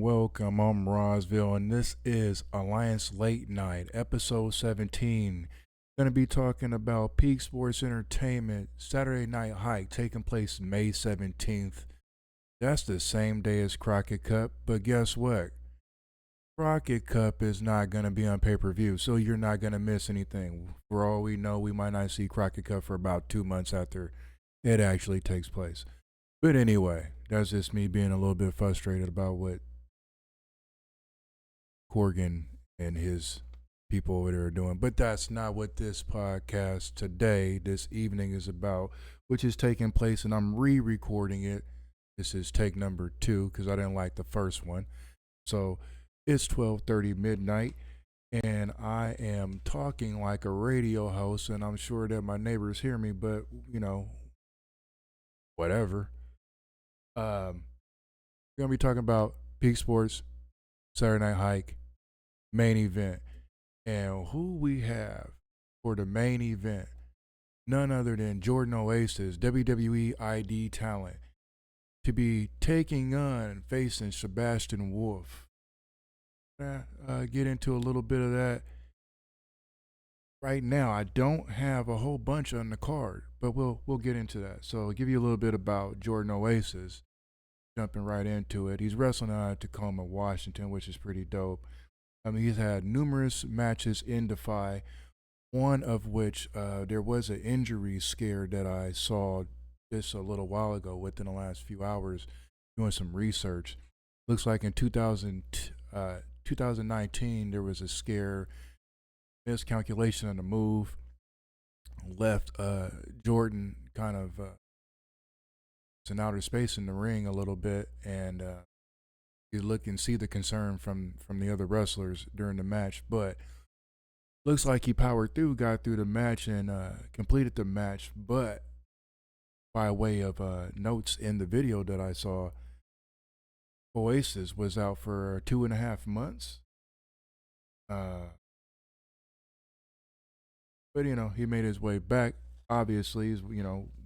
welcome. I'm Rosville, and this is Alliance Late Night, episode 17. Going to be talking about Peak Sports Entertainment Saturday Night Hike taking place May 17th. That's the same day as Crockett Cup, but guess what? Crockett Cup is not going to be on pay per view, so you're not going to miss anything. For all we know, we might not see Crockett Cup for about 2 months after it actually takes place. But anyway, that's just me being a little bit frustrated about what Corgan and his people over there are doing. But that's not what this podcast today, this evening, is about, which is taking place, and I'm re recording it. This is take number 2 because I didn't like the first one. So it's 12:30 midnight, and I am talking like a radio host, and I'm sure that my neighbors hear me, but whatever. We're gonna be talking about Peak Sports Saturday Night Hike main event, and who we have for the main event. None other than Jordan Oasis, WWE ID talent, to be taking on facing Sebastian Wolfe. Get into a little bit of that right now. I don't have a whole bunch on the card, but we'll get into that. So I'll give you a little bit about Jordan Oasis. Jumping right into it, he's wrestling out of Tacoma, Washington, which is pretty dope. I mean, he's had numerous matches in Defy, one of which there was an injury scare that I saw just a little while ago within the last few hours doing some research. Looks like in 2019, there was a scare, miscalculation on the move, left Jordan kind of in outer space in the ring a little bit, and you look and see the concern from the other wrestlers during the match, but looks like he powered through, got through the match, and completed the match. But by way of notes in the video that I saw, Oasis was out for 2.5 months. But he made his way back. Obviously, he's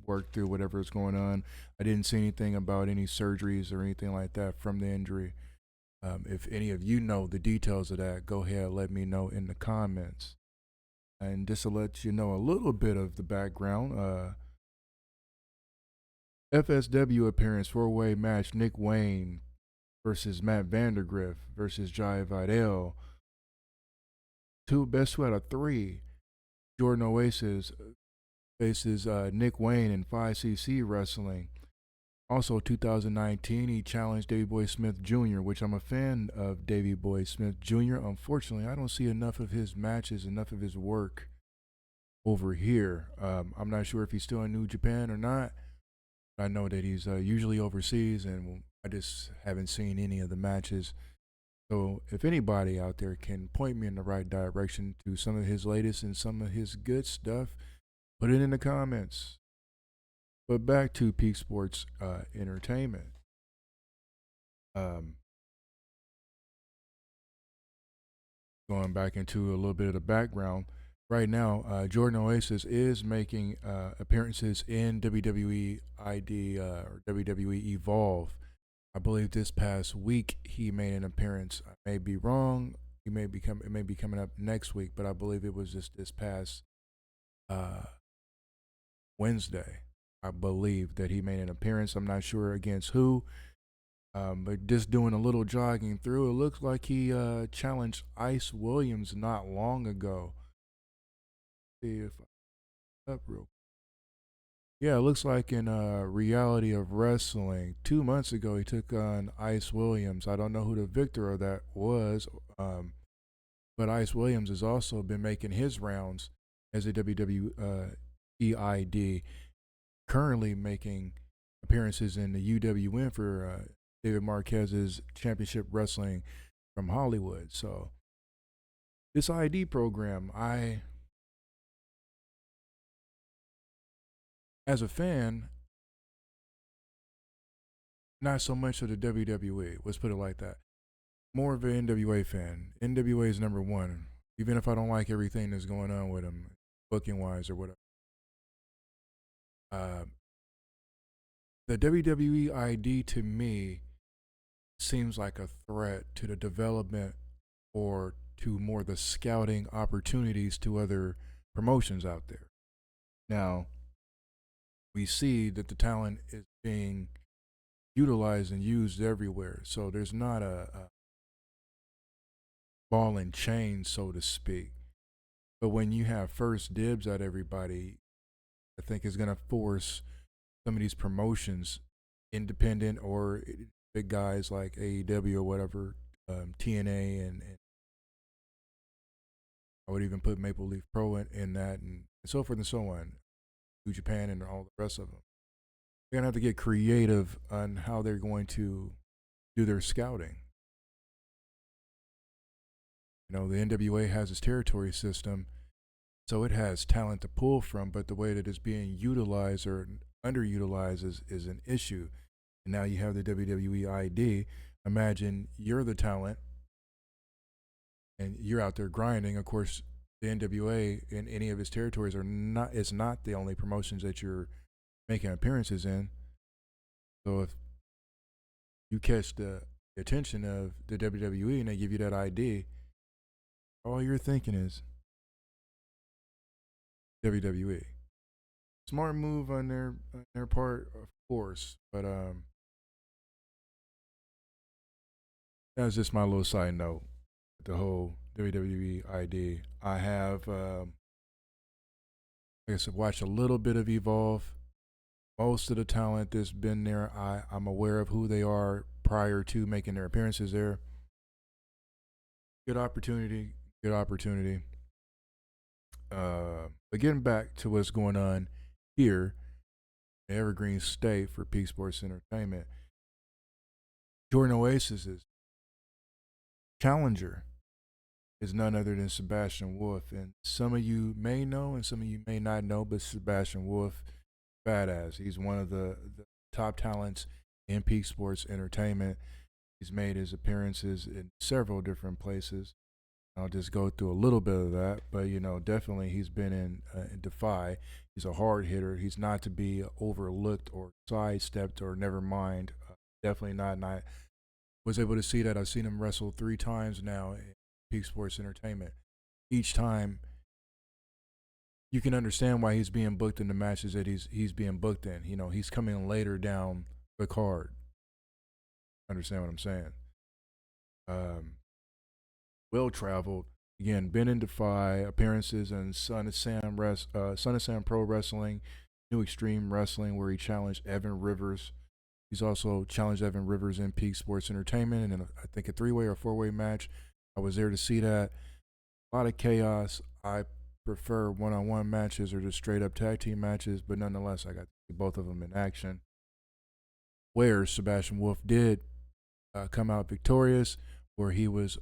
worked through whatever is going on. I didn't see anything about any surgeries or anything like that from the injury. If any of you know the details of that, go ahead, let me know in the comments. And just to let you know a little bit of the background, FSW appearance 4-way match: Nick Wayne versus Matt Vandergriff versus Jai Vidal. Best two out of three. Jordan Oasis faces Nick Wayne in 5cc wrestling. Also, 2019, he challenged Davey Boy Smith Jr., which I'm a fan of Davey Boy Smith Jr. Unfortunately, I don't see enough of his matches, enough of his work over here. I'm not sure if he's still in New Japan or not. I know that he's usually overseas, and I just haven't seen any of the matches. So if anybody out there can point me in the right direction to some of his latest and some of his good stuff, put it in the comments. But back to Peak Sports Entertainment. Going back into a little bit of the background. Right now, Jordan Oasis is making appearances in WWE ID or WWE Evolve. I believe this past week he made an appearance. I may be wrong. It may be coming up next week, but I believe it was just this past Wednesday. I believe that he made an appearance. I'm not sure against who, but just doing a little jogging through, it looks like he challenged Ice Williams not long ago. See if I up real. Yeah, it looks like in Reality of Wrestling 2 months ago he took on Ice Williams. I don't know who the victor of that was, but Ice Williams has also been making his rounds as a WWE ID, currently making appearances in the UWN for David Marquez's Championship Wrestling from Hollywood. So this ID program, as a fan, not so much of the WWE, let's put it like that. More of an NWA fan. NWA is number one, even if I don't like everything that's going on with them, booking wise or whatever. The WWE ID to me seems like a threat to the development or to more the scouting opportunities to other promotions out there. Now, we see that the talent is being utilized and used everywhere. So there's not a ball and chain, so to speak. But when you have first dibs at everybody, I think it's going to force some of these promotions, independent or big guys like AEW or whatever, TNA, and I would even put Maple Leaf Pro in that, and so forth and so on, New Japan and all the rest of them. They're going to have to get creative on how they're going to do their scouting. You know, the NWA has its territory system, so it has talent to pull from, but the way that it's being utilized or underutilized is an issue. And now you have the WWE ID. Imagine you're the talent and you're out there grinding. Of course, the NWA in any of its territories are not. It's not the only promotions that you're making appearances in. So if you catch the attention of the WWE and they give you that ID, all you're thinking is WWE. Smart move on their part, of course, but that's just my little side note. The whole WWE ID. I have, I guess, I've watched a little bit of Evolve. Most of the talent that's been there, I'm aware of who they are prior to making their appearances there. Good opportunity. Good opportunity. But getting back to what's going on here in Evergreen State for Peak Sports Entertainment, Jordan Oasis's challenger is none other than Sebastian Wolfe. And some of you may know and some of you may not know, but Sebastian Wolfe, badass. He's one of the top talents in Peak Sports Entertainment. He's made his appearances in several different places. I'll just go through a little bit of that, but you know, definitely he's been in Defy. He's a hard hitter. He's not to be overlooked or sidestepped or never mind. Definitely not. And I was able to see that. I've seen him wrestle 3 times now in Peak Sports Entertainment. Each time, you can understand why he's being booked in the matches that he's being booked in. You know, he's coming later down the card. Understand what I'm saying? Um, well traveled. Again, been in Defy, appearances in Son of Sam Pro Wrestling, New Extreme Wrestling, where he challenged Evan Rivers. He's also challenged Evan Rivers in Peak Sports Entertainment, and in I think a 3-way or 4-way match. I was there to see that. A lot of chaos. I prefer one-on-one matches or just straight up tag team matches, but nonetheless, I got to see both of them in action. Where Sebastian Wolfe did come out victorious, where he was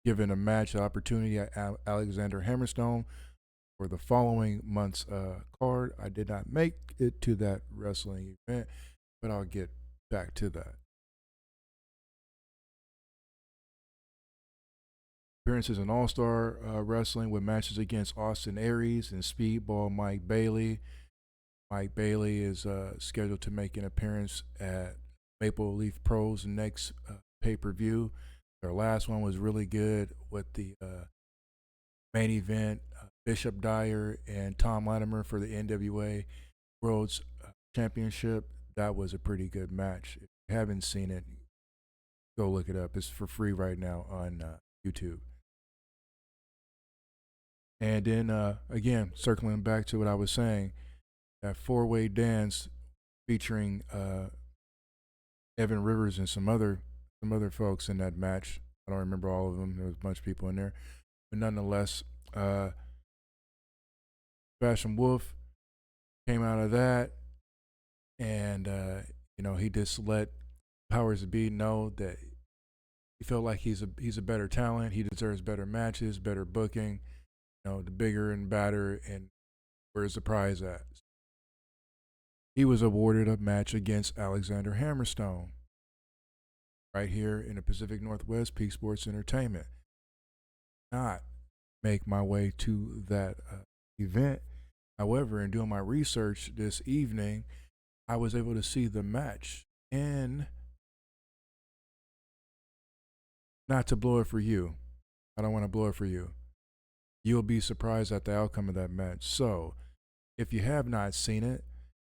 given a match opportunity at Alexander Hammerstone for the following month's card. I did not make it to that wrestling event, but I'll get back to that. Appearances in All Star Wrestling with matches against Austin Aries and Speedball Mike Bailey. Mike Bailey is scheduled to make an appearance at Maple Leaf Pro's next pay per view. Their last one was really good with the main event, Bishop Dyer and Tom Latimer for the NWA World's Championship. That was a pretty good match. If you haven't seen it, go look it up. It's for free right now on YouTube. And then again, circling back to what I was saying, that 4-way dance featuring Evan Rivers and some other folks in that match. I don't remember all of them. There was a bunch of people in there, but nonetheless, Sebastian Wolfe came out of that, and you know, he just let powers that be know that he felt like he's a better talent. He deserves better matches, better booking. You know, the bigger and badder, and where's the prize at? He was awarded a match against Alexander Hammerstone right here in the Pacific Northwest, Peak Sports Entertainment. Not make my way to that event. However, in doing my research this evening, I was able to see the match in not to blow it for you. I don't want to blow it for you. You'll be surprised at the outcome of that match. So, if you have not seen it,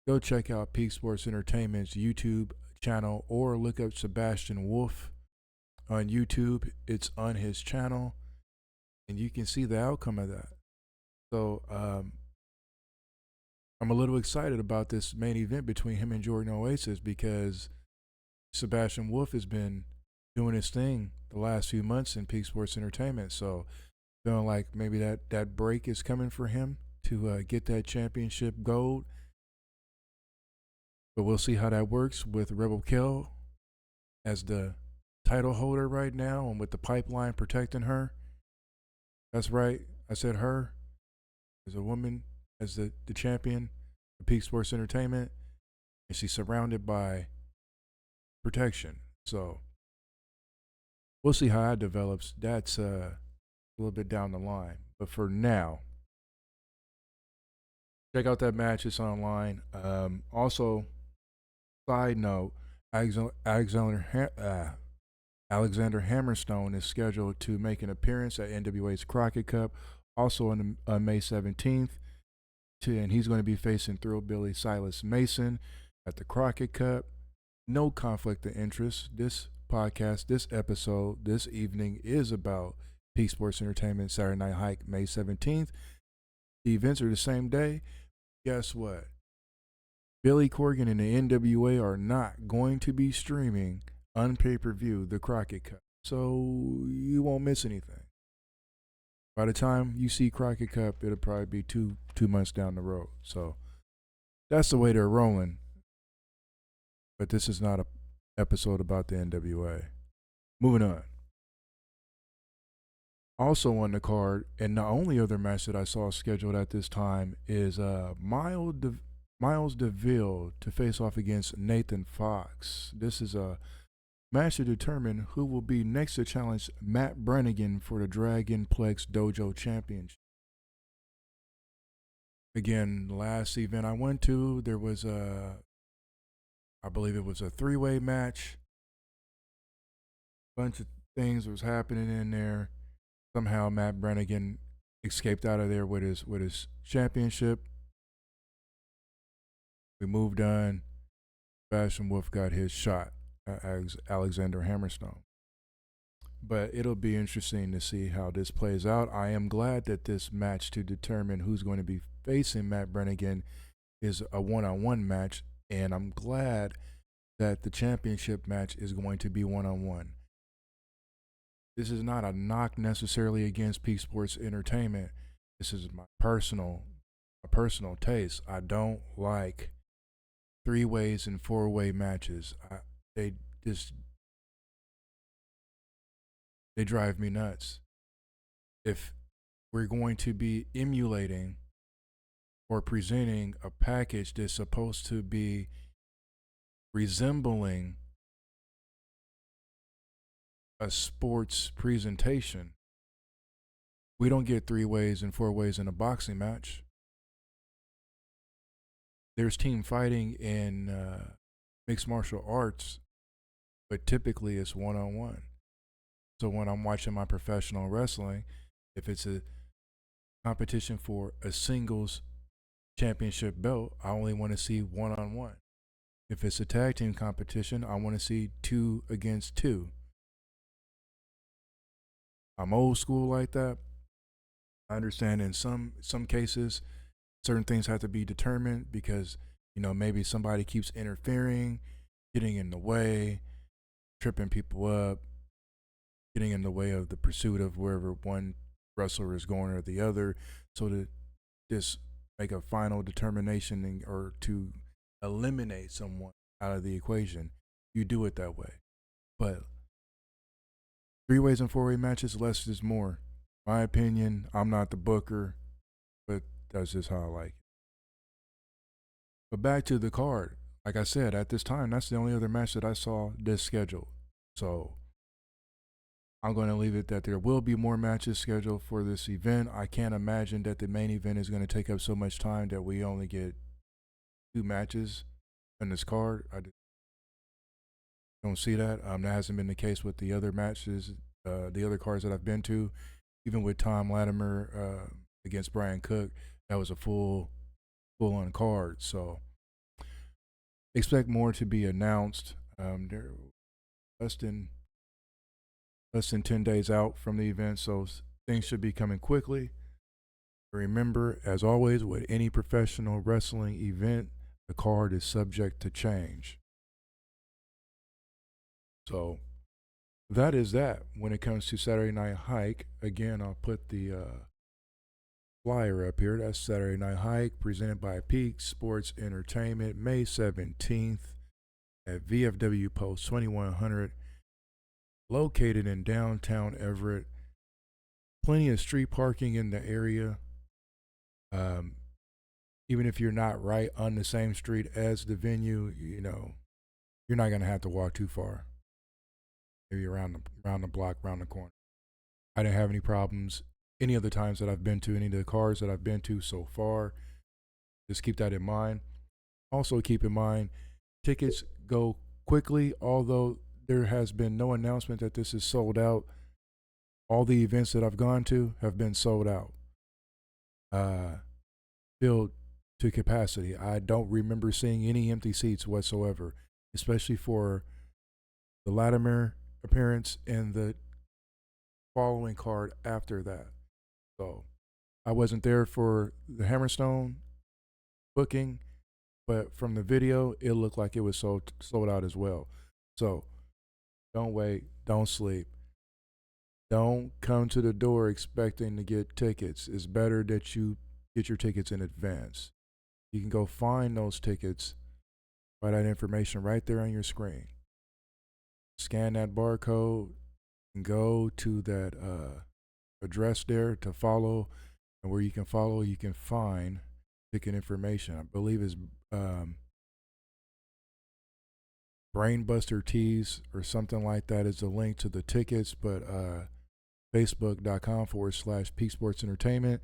go check out Peak Sports Entertainment's YouTube channel or look up Sebastian Wolfe on YouTube. It's on his channel, and you can see the outcome of that. So, I'm a little excited about this main event between him and Jordan Oasis because Sebastian Wolfe has been doing his thing the last few months in Peak Sports Entertainment. So, feeling like maybe that break is coming for him to get that championship gold. But we'll see how that works with Rebel Kill as the title holder right now and with the pipeline protecting her. That's right. I said her as a woman, as the champion of Peak Sports Entertainment. And she's surrounded by protection. So we'll see how that develops. That's a little bit down the line. But for now, check out that match. It's online. Also, side note, Alexander Hammerstone is scheduled to make an appearance at NWA's Crockett Cup, also on May 17th. And he's going to be facing Thrillbilly Silas Mason at the Crockett Cup. No conflict of interest. This podcast, this episode, this evening is about Peak Sports Entertainment Saturday Night Hike, May 17th. The events are the same day. Guess what? Billy Corgan and the NWA are not going to be streaming on pay-per-view the Crockett Cup. So you won't miss anything. By the time you see Crockett Cup, it'll probably be two months down the road. So that's the way they're rolling. But this is not an episode about the NWA. Moving on. Also on the card, and the only other match that I saw scheduled at this time is Miles Deville to face off against Nathan Foxx. This is a match to determine who will be next to challenge Matt Brannigan for the DRGNPLEX Dojo Championship. Again, last event I went to, there was I believe it was a three-way match. Bunch of things was happening in there. Somehow Matt Brannigan escaped out of there with his championship. We moved on. Sebastian Wolfe got his shot as Alexander Hammerstone. But it'll be interesting to see how this plays out. I am glad that this match to determine who's going to be facing Matt Brannigan is a one-on-one match, and I'm glad that the championship match is going to be one-on-one. This is not a knock necessarily against Peak Sports Entertainment. This is my personal taste. I don't like three-ways and four-way matches. They drive me nuts. If we're going to be emulating or presenting a package that's supposed to be resembling a sports presentation, we don't get three ways and four ways in a boxing match. There's team fighting in mixed martial arts, but typically it's one-on-one. So when I'm watching my professional wrestling, if it's a competition for a singles championship belt, I only want to see one-on-one. If it's a tag team competition, I want to see 2 against 2. I'm old school like that. I understand in some cases, certain things have to be determined because, maybe somebody keeps interfering, getting in the way, tripping people up, getting in the way of the pursuit of wherever one wrestler is going or the other. So to just make a final determination or to eliminate someone out of the equation, you do it that way. But three-ways and four-way matches, less is more. My opinion, I'm not the booker, but that's just how I like it. But back to the card. Like I said, at this time, that's the only other match that I saw this scheduled. So I'm going to leave it that there will be more matches scheduled for this event. I can't imagine that the main event is going to take up so much time that we only get 2 matches on this card. I don't see that. That hasn't been the case with the other matches the other cards that I've been to, even with Tom Latimer against Brian Cook, that was a full on card. So expect more to be announced. They're less than 10 days out from the event, so things should be coming quickly. Remember, as always, with any professional wrestling event, the card is subject to change. So that is that. When it comes to Saturday Night Hike, again, I'll put the flyer up here. That's Saturday Night Hike, presented by Peak Sports Entertainment, May 17th at VFW Post 2100, located in downtown Everett. Plenty of street parking in the area. Even if you're not right on the same street as the venue, you're not going to have to walk too far. Maybe around the block, around the corner. I didn't have any problems any of the times that I've been to, any of the cars that I've been to so far. Just keep that in mind. Also keep in mind, tickets go quickly, although there has been no announcement that this is sold out. All the events that I've gone to have been sold out. Filled to capacity. I don't remember seeing any empty seats whatsoever, especially for the Latimer appearance and the following card after that. So I wasn't there for the Hammerstone booking, but from the video, it looked like it was sold out as well. So don't wait, don't sleep. Don't come to the door expecting to get tickets. It's better that you get your tickets in advance. You can go find those tickets by that information right there on your screen. Scan that barcode and go to that address there to follow. And where you can follow, you can find ticket information. I believe it's Brainbuster Tees or something like that is a link to the tickets, but facebook.com/Peak Sports Entertainment.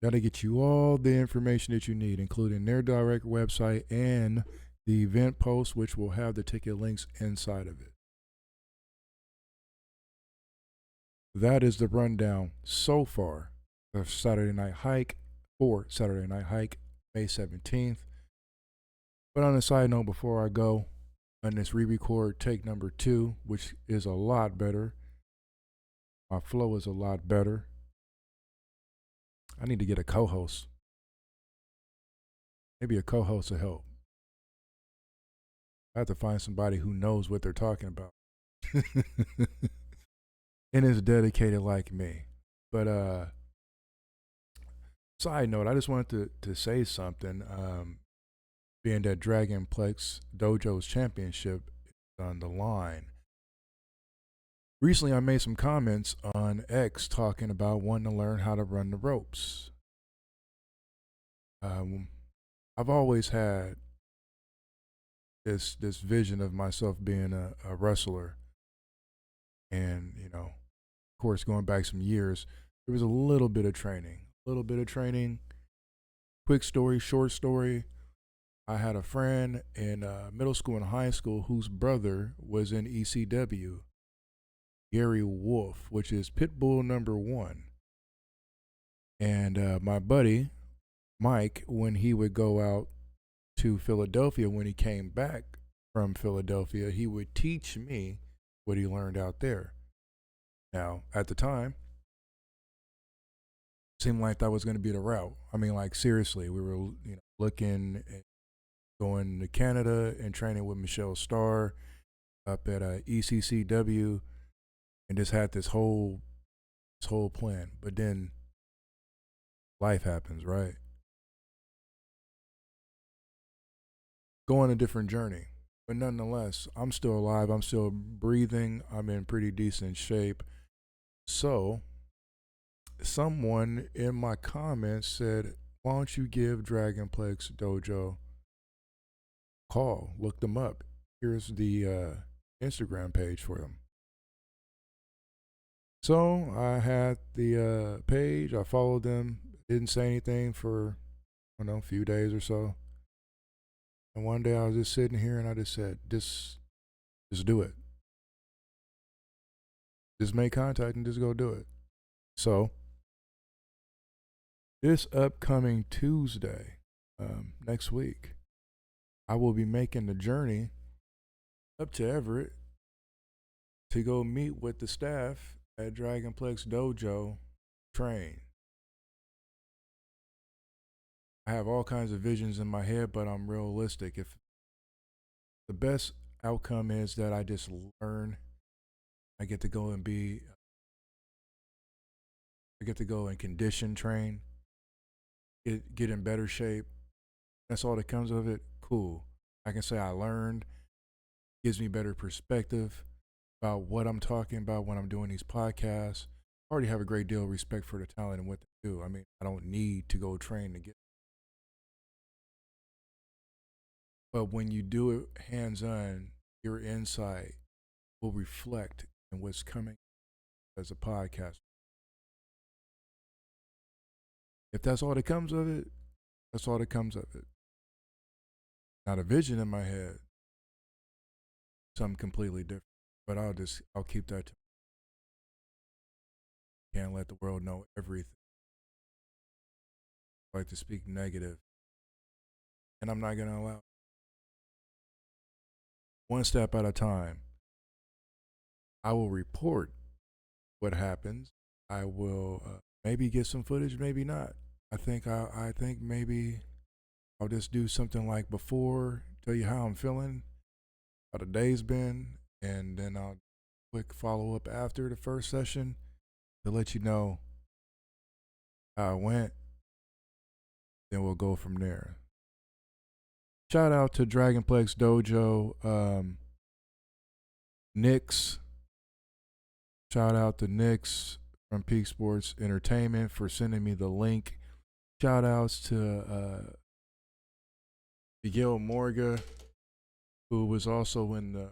That'll get you all the information that you need, including their direct website and the event post, which will have the ticket links inside of it. That is the rundown so far of Saturday Night Hike for Saturday Night Hike, May 17th. But on a side note, before I go, on this re-record take number 2, which is a lot better. My flow is a lot better. I need to get a co-host. Maybe a co-host will help. I have to find somebody who knows what they're talking about. And is dedicated like me. But side note, I just wanted to say something. Being that DRGNPLEX Dojo's championship is on the line. Recently, I made some comments on X talking about wanting to learn how to run the ropes. I've always had this vision of myself being a wrestler, and of course, going back some years, there was a little bit of training. Quick story, short story. I had a friend in middle school and high school whose brother was in ECW. Gary Wolfe, which is Pitbull #1. And my buddy, Mike, when he would go out to Philadelphia, when he came back from Philadelphia, he would teach me what he learned out there. Now, at the time, it seemed like that was going to be the route. I mean, like, seriously, we were looking at going to Canada and training with Michelle Starr up at ECCW, and just had this whole plan. But then life happens, right? Go on a different journey. But nonetheless, I'm still alive. I'm still breathing. I'm in pretty decent shape. So someone in my comments said, why don't you give DRGNPLEX Dojo a call? Look them up. Here's the Instagram page for them. So I had the page. I followed them. Didn't say anything for, a few days or so. And one day I was just sitting here and I just said, just do it. Just make contact and just go do it. So this upcoming Tuesday, next week, I will be making the journey up to Everett to go meet with the staff at DRGNPLEX Dojo, train. I have all kinds of visions in my head, but I'm realistic. If the best outcome is that I just learn, I get to go and condition train, get in better shape. That's all that comes of it. Cool. I can say I learned, gives me better perspective about what I'm talking about when I'm doing these podcasts. I already have a great deal of respect for the talent and what they do. I mean, I don't need to go train to get. But when you do it hands on, your insight will reflect in what's coming as a podcast. If that's all that comes of it, that's all that comes of it. Not a vision in my head, something completely different. But I'll keep that. Can't let the world know everything. I like to speak negative, and I'm not gonna allow. One step at a time. I will report what happens. I will maybe get some footage, maybe not. I think maybe I'll just do something like before, tell you how I'm feeling, how the day's been, and then I'll quick follow up after the first session to let you know how it went. Then we'll go from there. Shout out to DRGNPLEX Dojo, Knicks. Shout out to Knicks from Peak Sports Entertainment for sending me the link. Shout outs to Miguel Morga, who was also in the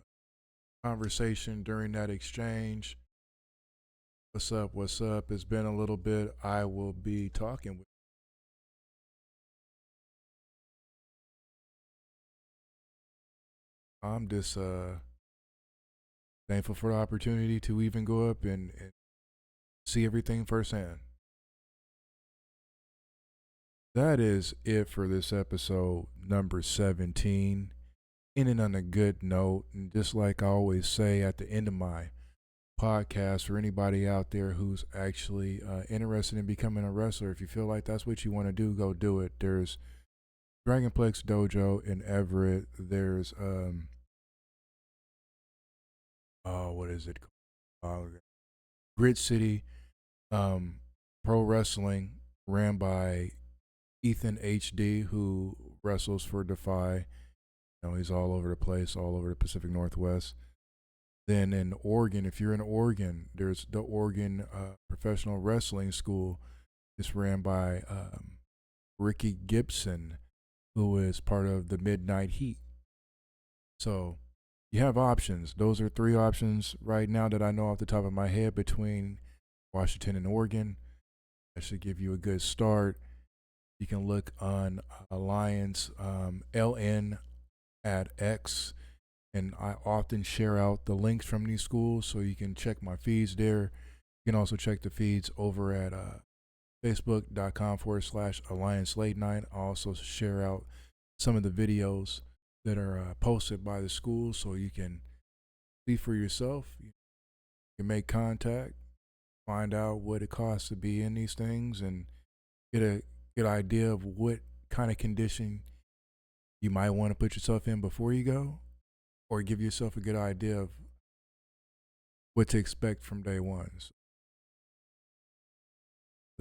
conversation during that exchange. What's up? What's up? It's been a little bit. I will be talking with. I'm just thankful for the opportunity to even go up and see everything firsthand. That is it for this episode number 17. Ending on a good note, and just like I always say at the end of my podcast, for anybody out there who's actually interested in becoming a wrestler, if you feel like that's what you want to do, go do it. There's DRGNPLEX Dojo in Everett. There's what is it called? Grid City Pro Wrestling, ran by Ethan HD, who wrestles for Defy. You know, he's all over the place, all over the Pacific Northwest. Then in Oregon, if you're in Oregon, there's the Oregon Professional Wrestling School. It's ran by Ricky Gibson, who is part of the Midnight Heat. So you have options. Those are 3 options right now that I know off the top of my head between Washington and Oregon. That should give you a good start. You can look on Alliance LN at X, and I often share out the links from these schools, so you can check my feeds there. You can also check the feeds over at facebook.com/Alliance Late Night. I also share out some of the videos that are posted by the schools, so you can see for yourself. You can make contact, find out what it costs to be in these things, and get a good idea of what kind of condition you might want to put yourself in before you go, or give yourself a good idea of what to expect from day one. So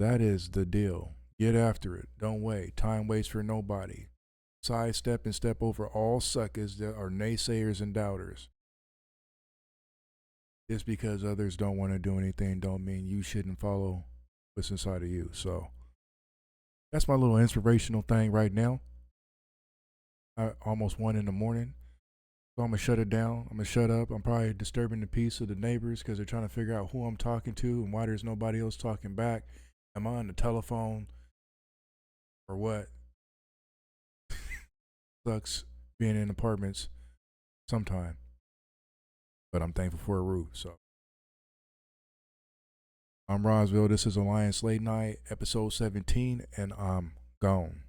that is the deal. Get after it. Don't wait. Time waits for nobody. Sidestep and step over all suckers that are naysayers and doubters. Just because others don't want to do anything don't mean you shouldn't follow what's inside of you. So that's my little inspirational thing right now. Almost 1 in the morning. So I'm going to shut it down. I'm going to shut up. I'm probably disturbing the peace of the neighbors because they're trying to figure out who I'm talking to and why there's nobody else talking back. Am I on the telephone or what? Sucks being in apartments sometime. But I'm thankful for a roof. So I'm Rosville. This is Alliance Late Night, episode 17, and I'm gone.